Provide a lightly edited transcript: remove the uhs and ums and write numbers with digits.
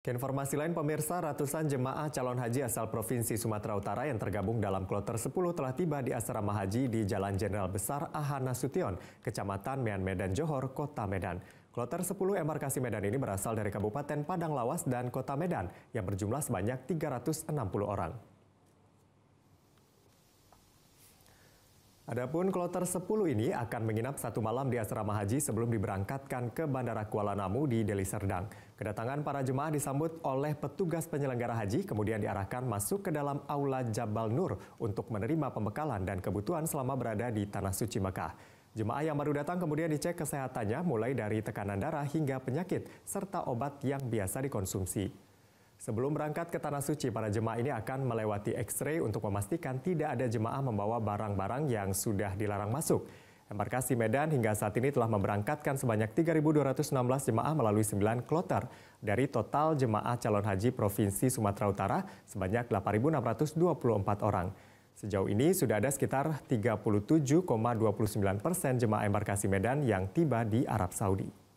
Keinformasi lain pemirsa, ratusan jemaah calon haji asal Provinsi Sumatera Utara yang tergabung dalam kloter 10 telah tiba di asrama haji di Jalan Jenderal Besar Aha Nasution, Kecamatan Medan Johor, Kota Medan. Kloter 10 embarkasi Medan ini berasal dari Kabupaten Padang Lawas dan Kota Medan yang berjumlah sebanyak 360 orang. Adapun kloter 10 ini akan menginap satu malam di asrama haji sebelum diberangkatkan ke Bandara Kuala Namu di Deli Serdang. Kedatangan para jemaah disambut oleh petugas penyelenggara haji, kemudian diarahkan masuk ke dalam Aula Jabal Nur untuk menerima pembekalan dan kebutuhan selama berada di Tanah Suci Mekah. Jemaah yang baru datang kemudian dicek kesehatannya mulai dari tekanan darah hingga penyakit, serta obat yang biasa dikonsumsi. Sebelum berangkat ke Tanah Suci, para jemaah ini akan melewati X-ray untuk memastikan tidak ada jemaah membawa barang-barang yang sudah dilarang masuk. Embarkasi Medan hingga saat ini telah memberangkatkan sebanyak 3.216 jemaah melalui 9 kloter. Dari total jemaah calon haji Provinsi Sumatera Utara sebanyak 8.624 orang. Sejauh ini sudah ada sekitar 37,29% jemaah embarkasi Medan yang tiba di Arab Saudi.